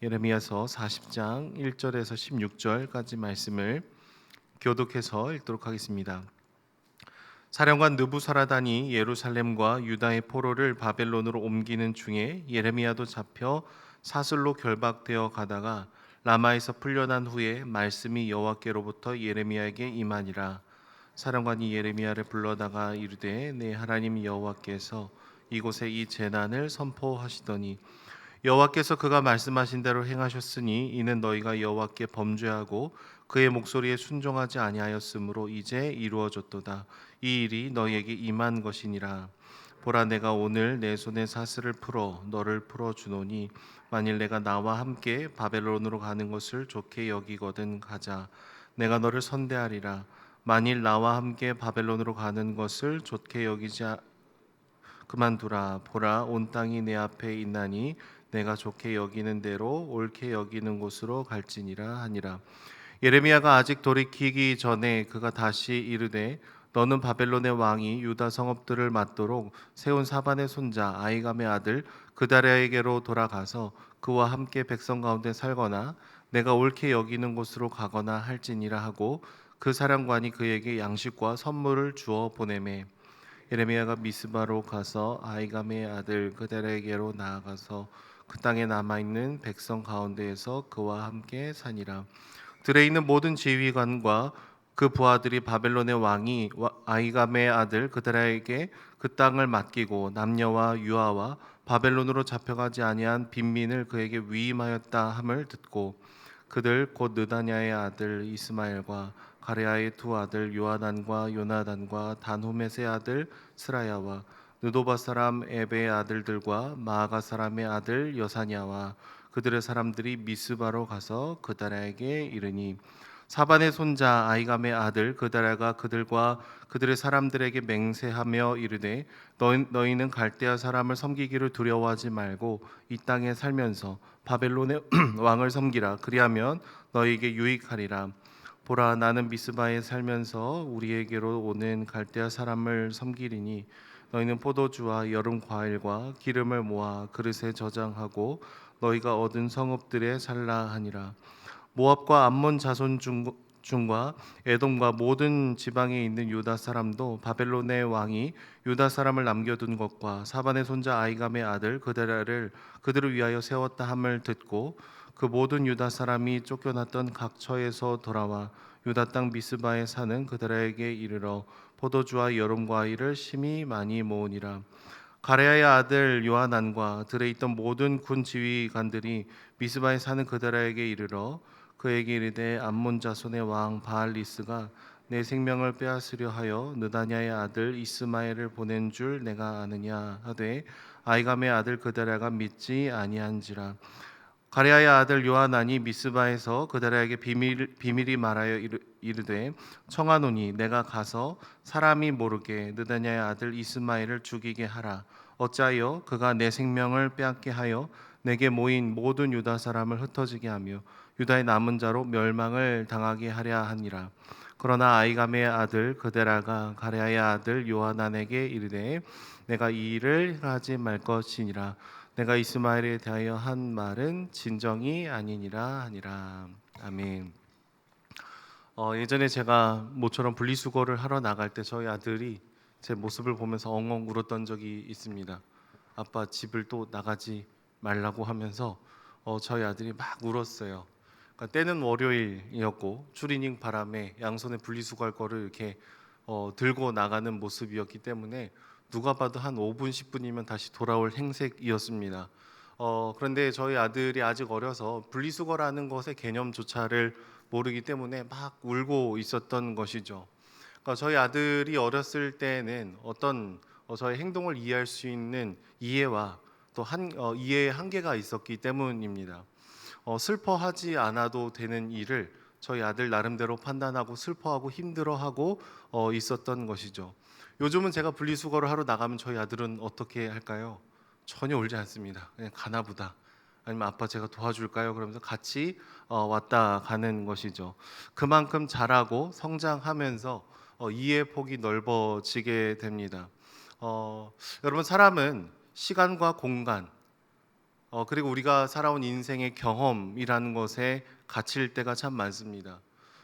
예레미야서 40장 1절에서 16절까지 말씀을 교독해서 읽도록 하겠습니다. 사령관 느부사라단이 예루살렘과 유다의 포로를 바벨론으로 옮기는 중에 예레미야도 잡혀 사슬로 결박되어 가다가 라마에서 풀려난 후에 말씀이 여호와께로부터 예레미야에게 임하니라. 사령관이 예레미야를 불러다가 이르되 내 하나님 여호와께서 이곳에 이 재난을 선포하시더니 여호와께서 그가 말씀하신 대로 행하셨으니 이는 너희가 여호와께 범죄하고 그의 목소리에 순종하지 아니하였으므로 이제 이루어졌도다. 이 일이 너희에게 임한 것이니라. 보라, 내가 오늘 내 손에 사슬을 풀어 너를 풀어 주노니 만일 내가 나와 함께 바벨론으로 가는 것을 좋게 여기거든 가자. 내가 너를 선대하리라. 만일 나와 함께 바벨론으로 가는 것을 좋게 여기지 그만두라. 보라, 온 땅이 내 앞에 있나니 내가 좋게 여기는 대로 옳게 여기는 곳으로 갈지니라 하니라. 예레미야가 아직 돌이키기 전에 그가 다시 이르되 너는 바벨론의 왕이 유다 성읍들을 맞도록 세운 사반의 손자 아이감의 아들 그다랴에게로 돌아가서 그와 함께 백성 가운데 살거나 내가 옳게 여기는 곳으로 가거나 할지니라 하고 그 사령관이 그에게 양식과 선물을 주어 보내매 예레미야가 미스바로 가서 아이감의 아들 그달에게로 나아가서 그 땅에 남아 있는 백성 가운데에서 그와 함께 사니라. 들에 있는 모든 지휘관과 그 부하들이 바벨론의 왕이 아이감의 아들 그달에게 그 땅을 맡기고 남녀와 유아와 바벨론으로 잡혀가지 아니한 빈민을 그에게 위임하였다 함을 듣고 그들 곧 느다냐의 아들 이스마엘과 가레아의 두 아들 요하단과 요나단과 단후мет의 아들 스라야와 느도바 사람 에베의 아들들과 마아가 사람의 아들 여사냐와 그들의 사람들이 미스바로 가서 그다라에게 이르니 사반의 손자 아이감의 아들 그다라가 그들과 그들의 사람들에게 맹세하며 이르되 너희는 갈대아 사람을 섬기기를 두려워하지 말고 이 땅에 살면서 바벨론의 왕을 섬기라. 그리하면 너희에게 유익하리라. 보라, 나는 미스바에 살면서 우리에게로 오는 갈대아 사람을 섬기리니 너희는 포도주와 여름 과일과 기름을 모아 그릇에 저장하고 너희가 얻은 성읍들에 살라 하니라. 모압과 암몬 자손 중과 에돔과 모든 지방에 있는 유다 사람도 바벨론의 왕이 유다 사람을 남겨둔 것과 사반의 손자 아이감의 아들 그데라를 그들을 위하여 세웠다 함을 듣고 그 모든 유다 사람이 쫓겨났던 각 처에서 돌아와 유다 땅 미스바에 사는 그들에게 이르러 포도주와 여름 과일을 심히 많이 모으니라. 가레아의 아들 요하난과 들에 있던 모든 군 지휘관들이 미스바에 사는 그들에게 이르러 그에게 이르되 암몬 자손의 왕 바알리스가 내 생명을 빼앗으려 하여 느다냐의 아들 이스마엘을 보낸 줄 내가 아느냐 하되 아이감의 아들 그다랴가 믿지 아니한지라. 가레아의 아들 요하난이 미스바에서 그다랴에게 비밀이 말하여 이르되 청하노니 내가 가서 사람이 모르게 느다냐의 아들 이스마엘을 죽이게 하라. 어찌하여 그가 내 생명을 빼앗게 하여 내게 모인 모든 유다 사람을 흩어지게 하며 유다의 남은 자로 멸망을 당하게 하랴 하니라. 그러나 아이감의 아들 그데라가 가레아의 아들 요하난에게 이르되 내가 이 일을 하지 말 것이니라. 내가 이스마엘에 대하여 한 말은 진정이 아니니라 하니라. 아멘. 예전에 제가 모처럼 분리수거를 하러 나갈 때 저희 아들이 제 모습을 보면서 엉엉 울었던 적이 있습니다. 아빠 집을 또 나가지 말라고 하면서 저희 아들이 막 울었어요. 그러니까 때는 월요일이었고 추리닝 바람에 양손에 분리수거할 거를 이렇게 들고 나가는 모습이었기 때문에 누가 봐도 한 5분 10분이면 다시 돌아올 행색이었습니다. 그런데 저희 아들이 아직 어려서 분리수거라는 것의 개념조차를 모르기 때문에 막 울고 있었던 것이죠. 그러니까 저희 아들이 어렸을 때는 어떤 저의 행동을 이해할 수 있는 이해와 또 이해의 한계가 있었기 때문입니다. 슬퍼하지 않아도 되는 일을 저희 아들 나름대로 판단하고 슬퍼하고 힘들어하고 있었던 것이죠. 요즘은 제가 분리수거를 하러 나가면 저희 아들은 어떻게 할까요? 전혀 울지 않습니다. 그냥 가나 보다. 아니면 아빠 제가 도와줄까요? 그러면서 같이 왔다 가는 것이죠. 그만큼 자라고 성장하면서 이해 폭이 넓어지게 됩니다. 여러분, 사람은 시간과 공간 그리고 우리가 살아온 인생의 경험이라는 것에 갇힐 때가 참 많습니다.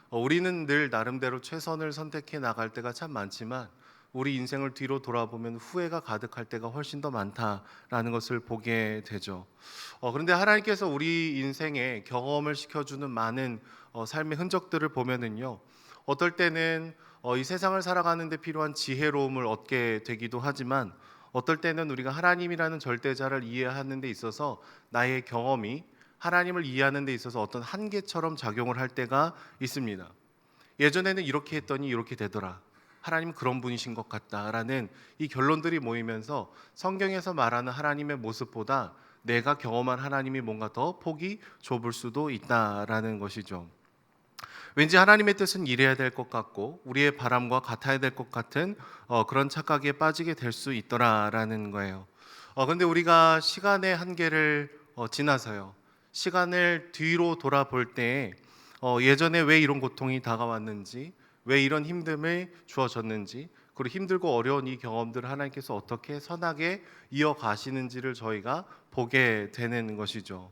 우리는 늘 나름대로 최선을 선택해 나갈 때가 참 많지만 우리 인생을 뒤로 돌아보면 후회가 가득할 때가 훨씬 더 많다라는 것을 보게 되죠. 그런데 하나님께서 우리 인생에 경험을 시켜주는 많은 삶의 흔적들을 보면은요, 어떨 때는 이 세상을 살아가는 데 필요한 지혜로움을 얻게 되기도 하지만 어떨 때는 우리가 하나님이라는 절대자를 이해하는 데 있어서 나의 경험이 하나님을 이해하는 데 있어서 어떤 한계처럼 작용을 할 때가 있습니다. 예전에는 이렇게 했더니 이렇게 되더라. 하나님은 그런 분이신 것 같다라는 이 결론들이 모이면서 성경에서 말하는 하나님의 모습보다 내가 경험한 하나님이 뭔가 더 폭이 좁을 수도 있다라는 것이죠. 왠지 하나님의 뜻은 이래야 될 것 같고 우리의 바람과 같아야 될 것 같은 그런 착각에 빠지게 될 수 있더라라는 거예요. 그런데 우리가 시간의 한계를 지나서요, 시간을 뒤로 돌아볼 때 예전에 왜 이런 고통이 다가왔는지, 왜 이런 힘듦을 주어졌는지, 그리고 힘들고 어려운 이 경험들을 하나님께서 어떻게 선하게 이어가시는지를 저희가 보게 되는 것이죠.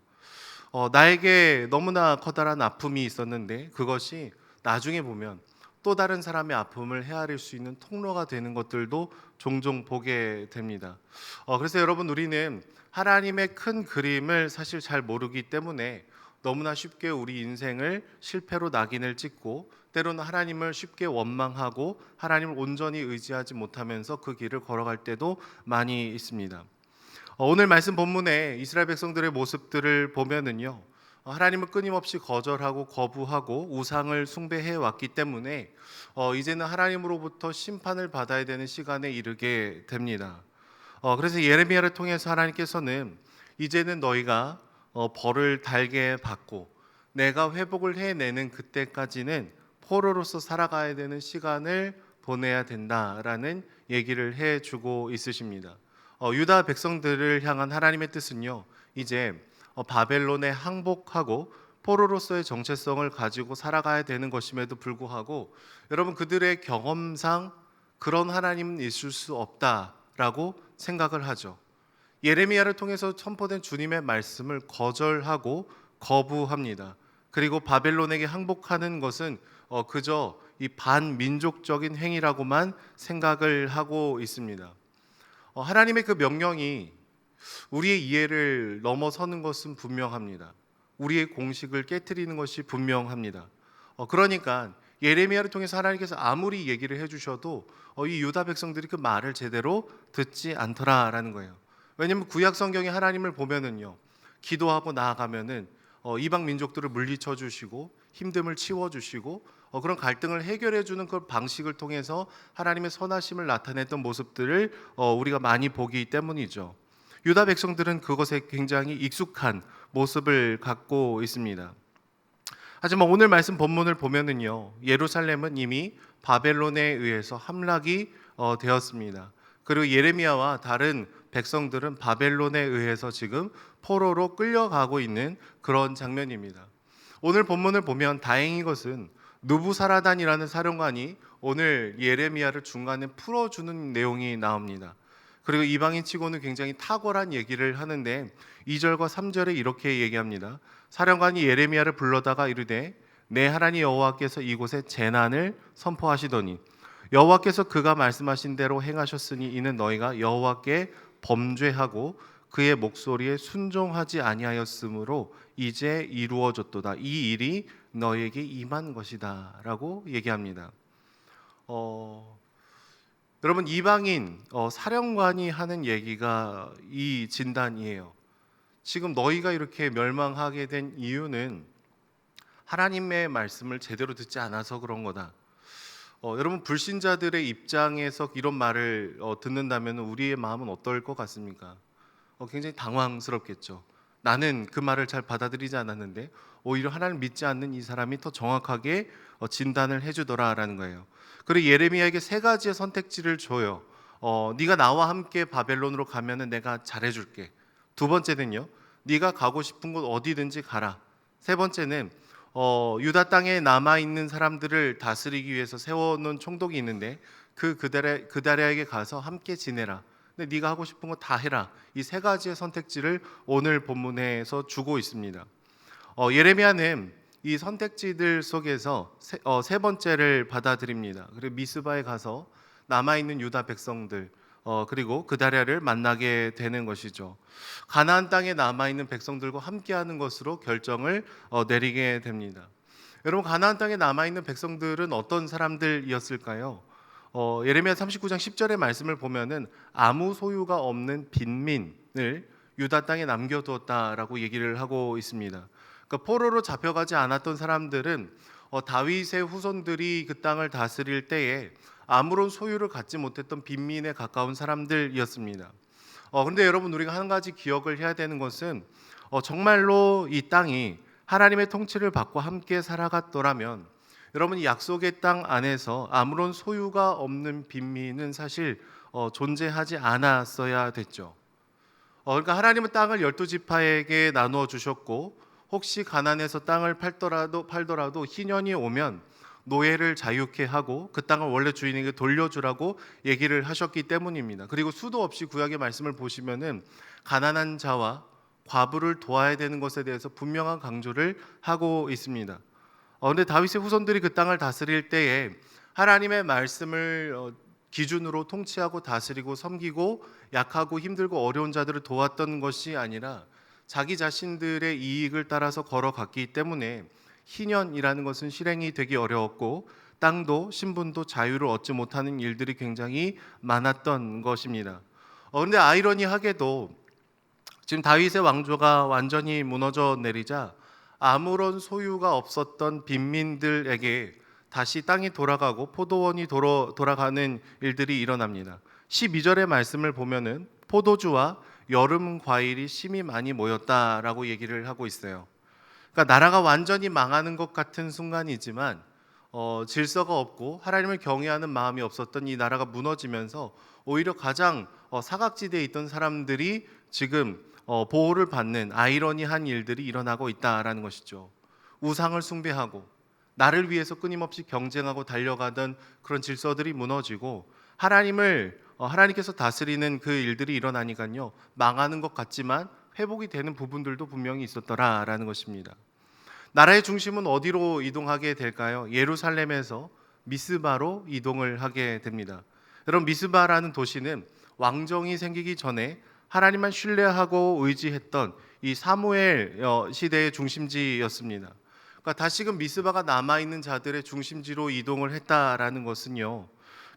나에게 너무나 커다란 아픔이 있었는데 그것이 나중에 보면 또 다른 사람의 아픔을 헤아릴 수 있는 통로가 되는 것들도 종종 보게 됩니다. 그래서 여러분, 우리는 하나님의 큰 그림을 사실 잘 모르기 때문에 너무나 쉽게 우리 인생을 실패로 낙인을 찍고 때로는 하나님을 쉽게 원망하고 하나님을 온전히 의지하지 못하면서 그 길을 걸어갈 때도 많이 있습니다. 오늘 말씀 본문에 이스라엘 백성들의 모습들을 보면은요, 하나님을 끊임없이 거절하고 거부하고 우상을 숭배해 왔기 때문에 이제는 하나님으로부터 심판을 받아야 되는 시간에 이르게 됩니다. 그래서 예레미야를 통해서 하나님께서는 이제는 너희가 벌을 달게 받고 내가 회복을 해내는 그때까지는 포로로서 살아가야 되는 시간을 보내야 된다라는 얘기를 해주고 있으십니다. 유다 백성들을 향한 하나님의 뜻은요, 이제 바벨론에 항복하고 포로로서의 정체성을 가지고 살아가야 되는 것임에도 불구하고 여러분, 그들의 경험상 그런 하나님은 있을 수 없다라고 생각을 하죠. 예레미야를 통해서 선포된 주님의 말씀을 거절하고 거부합니다. 그리고 바벨론에게 항복하는 것은 그저 이 반민족적인 행위라고만 생각을 하고 있습니다. 하나님의 그 명령이 우리의 이해를 넘어서는 것은 분명합니다. 우리의 공식을 깨트리는 것이 분명합니다. 그러니까 예레미야를 통해서 하나님께서 아무리 얘기를 해주셔도 이 유다 백성들이 그 말을 제대로 듣지 않더라라는 거예요. 왜냐하면 구약 성경에 하나님을 보면은요, 기도하고 나아가면은 이방 민족들을 물리쳐 주시고 힘듦을 치워 주시고 그런 갈등을 해결해 주는 그 방식을 통해서 하나님의 선하심을 나타냈던 모습들을 우리가 많이 보기 때문이죠. 유다 백성들은 그것에 굉장히 익숙한 모습을 갖고 있습니다. 하지만 오늘 말씀 본문을 보면은요, 예루살렘은 이미 바벨론에 의해서 함락이 되었습니다. 그리고 예레미야와 다른 백성들은 바벨론에 의해서 지금 포로로 끌려가고 있는 그런 장면입니다. 오늘 본문을 보면 다행인 것은 느부사라단이라는 사령관이 오늘 예레미야를 중간에 풀어주는 내용이 나옵니다. 그리고 이방인 치고는 굉장히 탁월한 얘기를 하는데 2절과 3절에 이렇게 얘기합니다. 사령관이 예레미야를 불러다가 이르되 내 하나님 여호와께서 이곳에 재난을 선포하시더니 여호와께서 그가 말씀하신 대로 행하셨으니 이는 너희가 여호와께 범죄하고 그의 목소리에 순종하지 아니하였으므로 이제 이루어졌도다. 이 일이 너에게 임한 것이다 라고 얘기합니다. 여러분, 이방인 사령관이 하는 얘기가 이 진단이에요. 지금 너희가 이렇게 멸망하게 된 이유는 하나님의 말씀을 제대로 듣지 않아서 그런 거다. 여러분, 불신자들의 입장에서 이런 말을 듣는다면 우리의 마음은 어떨 것 같습니까? 굉장히 당황스럽겠죠. 나는 그 말을 잘 받아들이지 않았는데 오히려 하나님을 믿지 않는 이 사람이 더 정확하게 진단을 해주더라라는 거예요. 그리고 예레미야에게 세 가지의 선택지를 줘요. 네가 나와 함께 바벨론으로 가면은 내가 잘해줄게. 두 번째는요, 네가 가고 싶은 곳 어디든지 가라. 세 번째는 유다 땅에 남아 있는 사람들을 다스리기 위해서 세워놓은 총독이 있는데 그다라에게 가서 함께 지내라. 근데 네가 하고 싶은 거 다 해라. 이 세 가지의 선택지를 오늘 본문에서 주고 있습니다. 예레미야는 이 선택지들 속에서 세 번째를 받아들입니다. 그리고 미스바에 가서 남아 있는 유다 백성들 그리고 그다랴를 만나게 되는 것이죠. 가나안 땅에 남아 있는 백성들과 함께하는 것으로 결정을 내리게 됩니다. 여러분, 가나안 땅에 남아 있는 백성들은 어떤 사람들이었을까요? 예레미야 39장 10절의 말씀을 보면은 아무 소유가 없는 빈민을 유다 땅에 남겨두었다라고 얘기를 하고 있습니다. 그러니까 포로로 잡혀가지 않았던 사람들은 다윗의 후손들이 그 땅을 다스릴 때에 아무런 소유를 갖지 못했던 빈민에 가까운 사람들이었습니다. 그런데 여러분, 우리가 한 가지 기억을 해야 되는 것은 정말로 이 땅이 하나님의 통치를 받고 함께 살아갔더라면 여러분, 이 약속의 땅 안에서 아무런 소유가 없는 빈민은 사실 존재하지 않았어야 됐죠. 그러니까 하나님은 땅을 12지파에게 나누어 주셨고 혹시 가난해서 땅을 팔더라도 희년이 오면 노예를 자유케 하고 그 땅을 원래 주인에게 돌려주라고 얘기를 하셨기 때문입니다. 그리고 수도 없이 구약의 말씀을 보시면은 가난한 자와 과부를 도와야 되는 것에 대해서 분명한 강조를 하고 있습니다. 그런데 다윗의 후손들이 그 땅을 다스릴 때에 하나님의 말씀을 기준으로 통치하고 다스리고 섬기고 약하고 힘들고 어려운 자들을 도왔던 것이 아니라 자기 자신들의 이익을 따라서 걸어갔기 때문에 희년이라는 것은 실행이 되기 어려웠고 땅도 신분도 자유를 얻지 못하는 일들이 굉장히 많았던 것입니다. 그런데 아이러니하게도 지금 다윗의 왕조가 완전히 무너져 내리자 아무런 소유가 없었던 빈민들에게 다시 땅이 돌아가고 포도원이 돌아가는 일들이 일어납니다. 12절의 말씀을 보면은 포도주와 여름 과일이 심히 많이 모였다라고 얘기를 하고 있어요. 그러니까 나라가 완전히 망하는 것 같은 순간이지만 질서가 없고 하나님을 경외하는 마음이 없었던 이 나라가 무너지면서 오히려 가장 사각지대에 있던 사람들이 지금 보호를 받는 아이러니한 일들이 일어나고 있다라는 것이죠. 우상을 숭배하고 나를 위해서 끊임없이 경쟁하고 달려가던 그런 질서들이 무너지고 하나님께서 다스리는 그 일들이 일어나니까요, 망하는 것 같지만 회복이 되는 부분들도 분명히 있었더라라는 것입니다. 나라의 중심은 어디로 이동하게 될까요? 예루살렘에서 미스바로 이동을 하게 됩니다. 여러분, 미스바라는 도시는 왕정이 생기기 전에 하나님만 신뢰하고 의지했던 이 사무엘 시대의 중심지였습니다. 그러니까 다시금 미스바가 남아있는 자들의 중심지로 이동을 했다라는 것은요,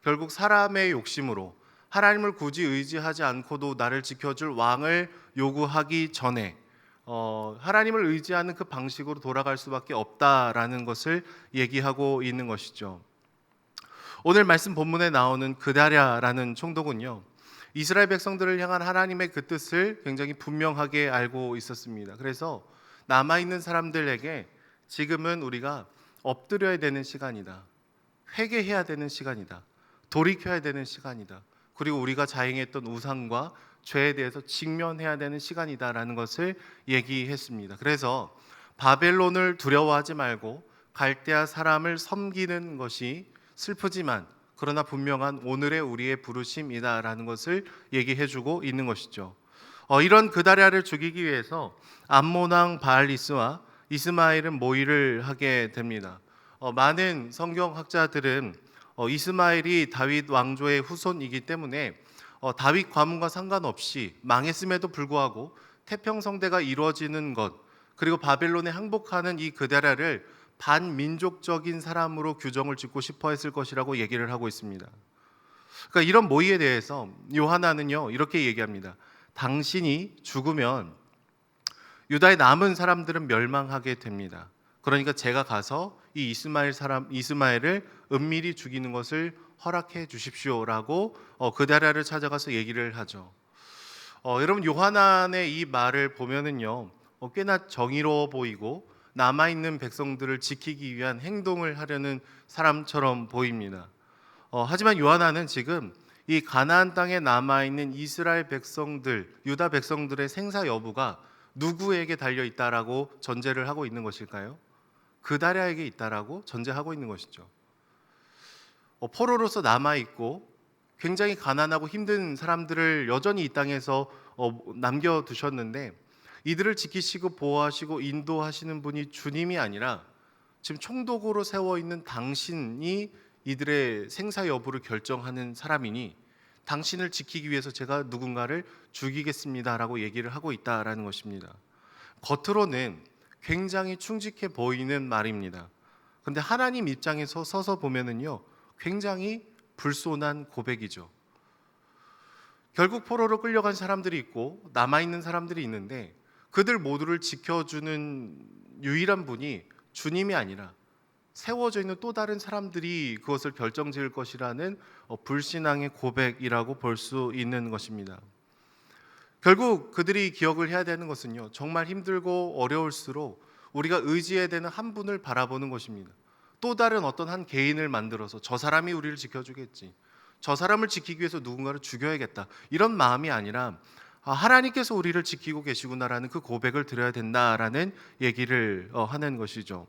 결국 사람의 욕심으로 하나님을 굳이 의지하지 않고도 나를 지켜줄 왕을 요구하기 전에 하나님을 의지하는 그 방식으로 돌아갈 수밖에 없다라는 것을 얘기하고 있는 것이죠. 오늘 말씀 본문에 나오는 그다랴라는 총독은요, 이스라엘 백성들을 향한 하나님의 그 뜻을 굉장히 분명하게 알고 있었습니다. 그래서 남아있는 사람들에게 지금은 우리가 엎드려야 되는 시간이다, 회개해야 되는 시간이다, 돌이켜야 되는 시간이다, 그리고 우리가 자행했던 우상과 죄에 대해서 직면해야 되는 시간이다라는 것을 얘기했습니다. 그래서 바벨론을 두려워하지 말고 갈대아 사람을 섬기는 것이 슬프지만 그러나 분명한 오늘의 우리의 부르심이다라는 것을 얘기해주고 있는 것이죠. 이런 그다랴를 죽이기 위해서 암몬 왕 바알리스와 이스마엘은 모의를 하게 됩니다. 많은 성경학자들은 이스마엘이 다윗 왕조의 후손이기 때문에 다윗 가문과 상관없이 망했음에도 불구하고 태평성대가 이루어지는 것, 그리고 바벨론에 항복하는 이 그다랴를 반민족적인 사람으로 규정을 짓고 싶어 했을 것이라고 얘기를 하고 있습니다. 그러니까 이런 모의에 대해서 요하나는요, 이렇게 얘기합니다. 당신이 죽으면 유다의 남은 사람들은 멸망하게 됩니다. 그러니까 제가 가서 이 이스마엘을 은밀히 죽이는 것을 허락해 주십시오라고 그다랴를 찾아가서 얘기를 하죠. 여러분, 요하난의 이 말을 보면은요, 꽤나 정의로워 보이고 남아있는 백성들을 지키기 위한 행동을 하려는 사람처럼 보입니다. 하지만 요하난은 지금 이 가나안 땅에 남아있는 이스라엘 백성들, 유다 백성들의 생사 여부가 누구에게 달려 있다라고 전제를 하고 있는 것일까요? 그다랴에게 있다라고 전제하고 있는 것이죠. 포로로서 남아있고 굉장히 가난하고 힘든 사람들을 여전히 이 땅에서 남겨두셨는데, 이들을 지키시고 보호하시고 인도하시는 분이 주님이 아니라 지금 총독으로 세워 있는 당신이 이들의 생사 여부를 결정하는 사람이니, 당신을 지키기 위해서 제가 누군가를 죽이겠습니다라고 얘기를 하고 있다라는 것입니다. 겉으로는 굉장히 충직해 보이는 말입니다. 근데 하나님 입장에서 서서 보면은요, 굉장히 불손한 고백이죠. 결국 포로로 끌려간 사람들이 있고 남아있는 사람들이 있는데, 그들 모두를 지켜주는 유일한 분이 주님이 아니라 세워져 있는 또 다른 사람들이 그것을 결정지을 것이라는 불신앙의 고백이라고 볼 수 있는 것입니다. 결국 그들이 기억을 해야 되는 것은요, 정말 힘들고 어려울수록 우리가 의지해야 되는 한 분을 바라보는 것입니다. 또 다른 어떤 한 개인을 만들어서 저 사람이 우리를 지켜주겠지, 저 사람을 지키기 위해서 누군가를 죽여야겠다, 이런 마음이 아니라 하나님께서 우리를 지키고 계시구나라는 그 고백을 드려야 된다라는 얘기를 하는 것이죠.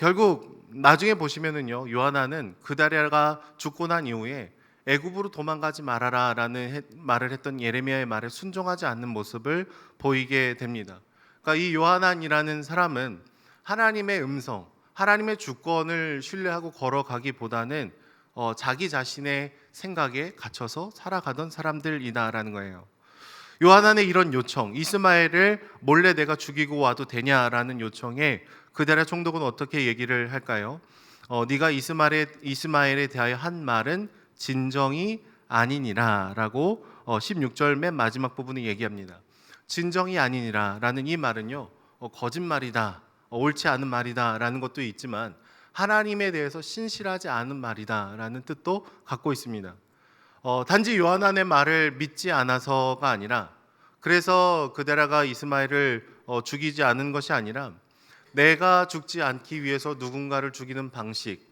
결국 나중에 보시면은요, 요하나는 그다랴가 죽고 난 이후에 애굽으로 도망가지 말아라라는 말을 했던 예레미야의 말에 순종하지 않는 모습을 보이게 됩니다. 그러니까 이 요하나이라는 사람은 하나님의 음성, 하나님의 주권을 신뢰하고 걸어가기보다는 자기 자신의 생각에 갇혀서 살아가던 사람들이다라는 거예요. 요하나의 이런 요청, 이스마엘을 몰래 내가 죽이고 와도 되냐라는 요청에 그다랴 총독은 어떻게 얘기를 할까요? 네가 이스마엘에 대하여 한 말은 진정이 아니니라라고 16절 맨 마지막 부분에 얘기합니다. 진정이 아니니라라는 이 말은요, 거짓말이다, 옳지 않은 말이다라는 것도 있지만 하나님에 대해서 신실하지 않은 말이다라는 뜻도 갖고 있습니다. 단지 요하나의 말을 믿지 않아서가 아니라, 그래서 그데라가 이스마엘을 죽이지 않은 것이 아니라 내가 죽지 않기 위해서 누군가를 죽이는 방식,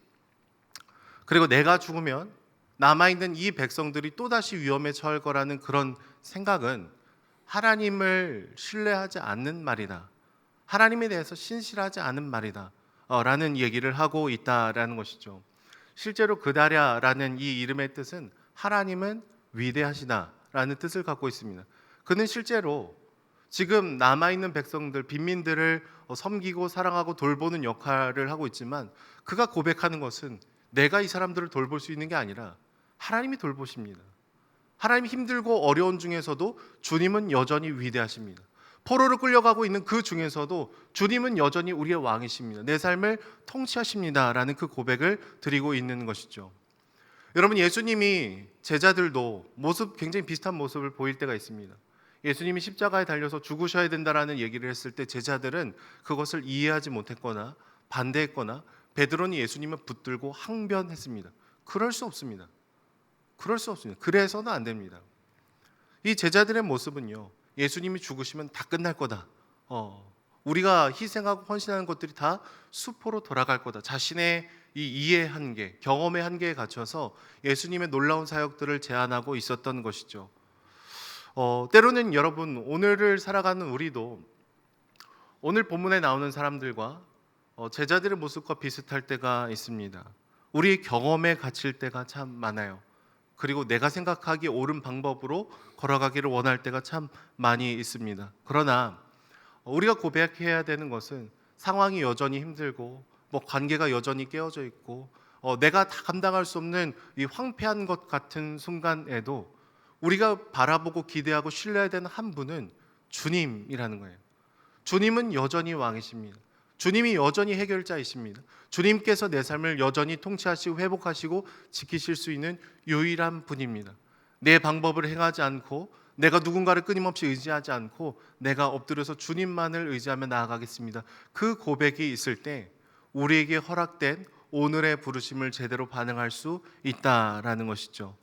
그리고 내가 죽으면 남아있는 이 백성들이 또다시 위험에 처할 거라는 그런 생각은 하나님을 신뢰하지 않는 말이다, 하나님에 대해서 신실하지 않은 말이다 라는 얘기를 하고 있다라는 것이죠. 실제로 그다랴라는 이 이름의 뜻은 하나님은 위대하시다라는 뜻을 갖고 있습니다. 그는 실제로 지금 남아있는 백성들, 빈민들을 섬기고 사랑하고 돌보는 역할을 하고 있지만, 그가 고백하는 것은 내가 이 사람들을 돌볼 수 있는 게 아니라 하나님이 돌보십니다. 하나님이 힘들고 어려운 중에서도 주님은 여전히 위대하십니다. 포로로 끌려가고 있는 그 중에서도 주님은 여전히 우리의 왕이십니다. 내 삶을 통치하십니다라는 그 고백을 드리고 있는 것이죠. 여러분, 예수님이 제자들도 굉장히 비슷한 모습을 보일 때가 있습니다. 예수님이 십자가에 달려서 죽으셔야 된다라는 얘기를 했을 때 제자들은 그것을 이해하지 못했거나 반대했거나 베드로는 예수님을 붙들고 항변했습니다. 그럴 수 없습니다. 그래서는 안 됩니다. 이 제자들의 모습은요, 예수님이 죽으시면 다 끝날 거다, 우리가 희생하고 헌신하는 것들이 다 수포로 돌아갈 거다, 자신의 이 이해 한계, 경험의 한계에 갇혀서 예수님의 놀라운 사역들을 제안하고 있었던 것이죠. 때로는 여러분, 오늘을 살아가는 우리도 오늘 본문에 나오는 사람들과 제자들의 모습과 비슷할 때가 있습니다. 우리의 경험에 갇힐 때가 참 많아요. 그리고 내가 생각하기 옳은 방법으로 걸어가기를 원할 때가 참 많이 있습니다. 그러나 우리가 고백해야 되는 것은 상황이 여전히 힘들고 관계가 여전히 깨어져 있고 내가 다 감당할 수 없는 이 황폐한 것 같은 순간에도 우리가 바라보고 기대하고 신뢰해야 되는 한 분은 주님이라는 거예요. 주님은 여전히 왕이십니다. 주님이 여전히 해결자이십니다. 주님께서 내 삶을 여전히 통치하시고 회복하시고 지키실 수 있는 유일한 분입니다. 내 방법을 행하지 않고, 내가 누군가를 끊임없이 의지하지 않고 내가 엎드려서 주님만을 의지하며 나아가겠습니다. 그 고백이 있을 때 우리에게 허락된 오늘의 부르심을 제대로 반응할 수 있다라는 것이죠.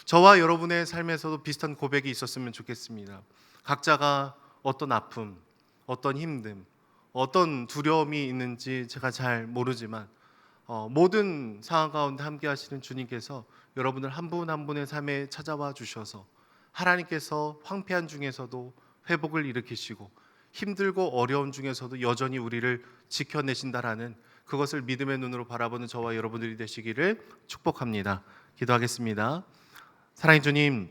저와 여러분의 삶에서도 비슷한 고백이 있었으면 좋겠습니다. 각자가 어떤 아픔, 어떤 힘듦, 어떤 두려움이 있는지 제가 잘 모르지만 모든 상황 가운데 함께 하시는 주님께서 여러분을 한 분 한 분의 삶에 찾아와 주셔서 하나님께서 황폐한 중에서도 회복을 일으키시고 힘들고 어려운 중에서도 여전히 우리를 지켜내신다라는 그것을 믿음의 눈으로 바라보는 저와 여러분들이 되시기를 축복합니다. 기도하겠습니다. 사랑의 주님,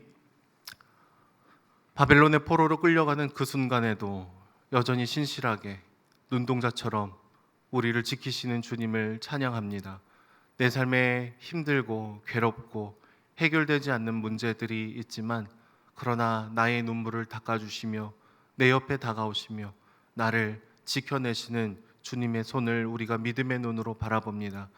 바벨론의 포로로 끌려가는 그 순간에도 여전히 신실하게 눈동자처럼 우리를 지키시는 주님을 찬양합니다. 내 삶에 힘들고 괴롭고 해결되지 않는 문제들이 있지만 그러나 나의 눈물을 닦아주시며 내 옆에 다가오시며 나를 지켜내시는 주님의 손을 우리가 믿음의 눈으로 바라봅니다.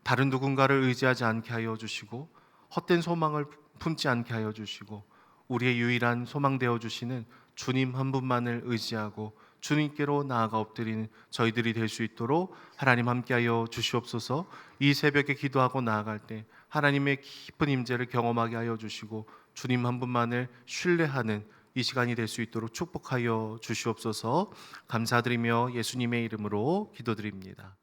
다른 누군가를 의지하지 않게 하여 주시고 헛된 소망을 품지 않게 하여 주시고 우리의 유일한 소망 되어 주시는 주님 한 분만을 의지하고 주님께로 나아가 엎드리는 저희들이 될 수 있도록 하나님 함께하여 주시옵소서. 이 새벽에 기도하고 나아갈 때 하나님의 깊은 임재를 경험하게 하여 주시고 주님 한 분만을 신뢰하는 이 시간이 될 수 있도록 축복하여 주시옵소서. 감사드리며 예수님의 이름으로 기도드립니다.